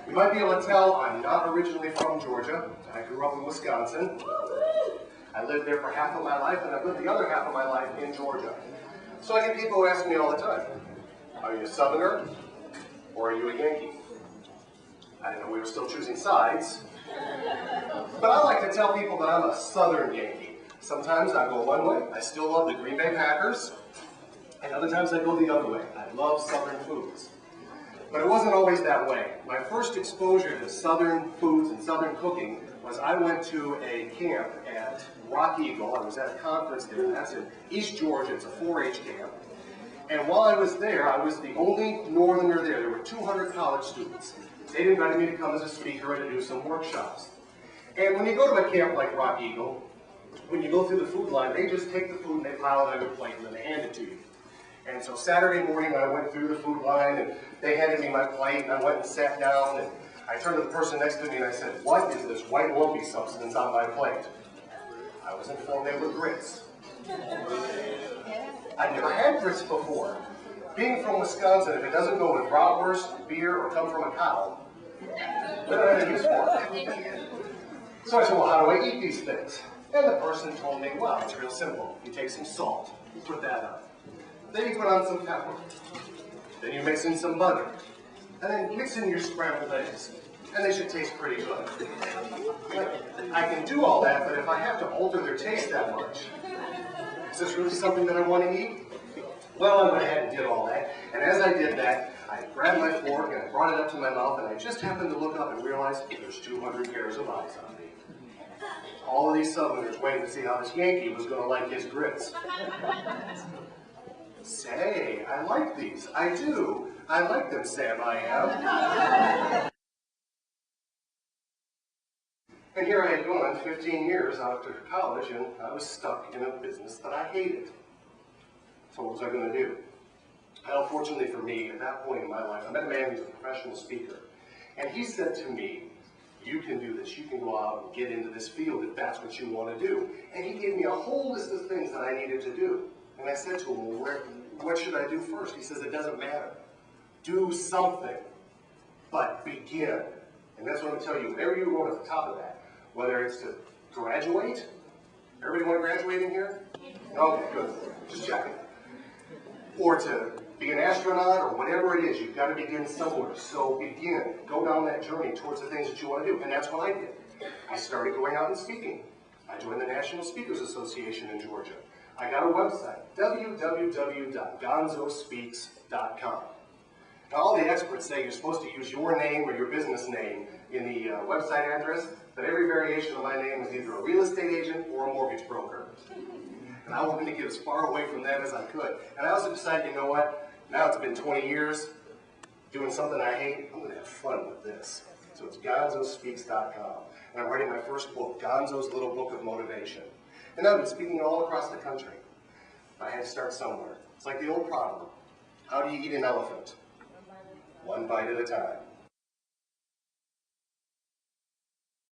You might be able to tell I'm not originally from Georgia. I grew up in Wisconsin. I lived there for half of my life, and I've lived the other half of my life in Georgia. So I get people who ask me all the time, are you a Southerner or are you a Yankee? I didn't know we were still choosing sides. But I like to tell people that I'm a Southern Yankee. Sometimes I go one way, I still love the Green Bay Packers, and other times I go the other way. I love Southern foods. But it wasn't always that way. My first exposure to Southern foods and Southern cooking was I went to a camp at Rock Eagle. I was at a conference there, and that's in East Georgia. It's a 4-H camp. And while I was there, I was the only Northerner there. There were 200 college students. They'd invited me to come as a speaker and to do some workshops. And when you go to a camp like Rock Eagle, when you go through the food line, they just take the food and they pile it on your plate and then they hand it to you. And so Saturday morning, I went through the food line and they handed me my plate and I went and sat down and I turned to the person next to me and I said, what is this white lumpy substance on my plate? I was informed they were grits. I'd never had grits before. Being from Wisconsin, if it doesn't go with bratwurst, beer, or come from a cow, I don't have any use for it. So I said, well, how do I eat these things? And the person told me, well, it's real simple. You take some salt, you put that on. Then you put on some pepper. Then you mix in some butter. And then mix in your scrambled eggs. And they should taste pretty good. I can do all that, but if I have to alter their taste that much, is this really something that I want to eat? Well, I went ahead and did all that. And as I did that, I grabbed my fork and I brought it up to my mouth, and I just happened to look up and realize there's 200 pairs of eyes on me. All of these Southerners waiting to see how this Yankee was going to like his grits. Say, I like these. I do. I like them, Sam, I am. And here I had gone 15 years after college, and I was stuck in a business that I hated. So what was I going to do? Well, fortunately for me, at that point in my life, I met a man who's a professional speaker. And he said to me, you can do this. You can go out and get into this field if that's what you want to do. And he gave me a whole list of things that I needed to do. And I said to him, well, what should I do first? He says, it doesn't matter. Do something, but begin. And that's what I'm going to tell you. Whatever you wrote at the top of that, whether it's to graduate, everybody want to graduate in here? Okay, good. Just checking. Or to be an astronaut or whatever it is, you've got to begin somewhere. So begin. Go down that journey towards the things that you want to do. And that's what I did. I started going out and speaking. I joined the National Speakers Association in Georgia. I got a website, www.gonzospeaks.com. Now, all the experts say you're supposed to use your name or your business name in the website address, but every variation of my name is either a real estate agent or a mortgage broker. And I wanted to get as far away from that as I could. And I also decided, you know what? Now it's been 20 years doing something I hate. I'm going to have fun with this. So it's gonzospeaks.com. And I'm writing my first book, Gonzo's Little Book of Motivation. And I've been speaking all across the country. I had to start somewhere. It's like the old proverb. How do you eat an elephant? One bite at a time.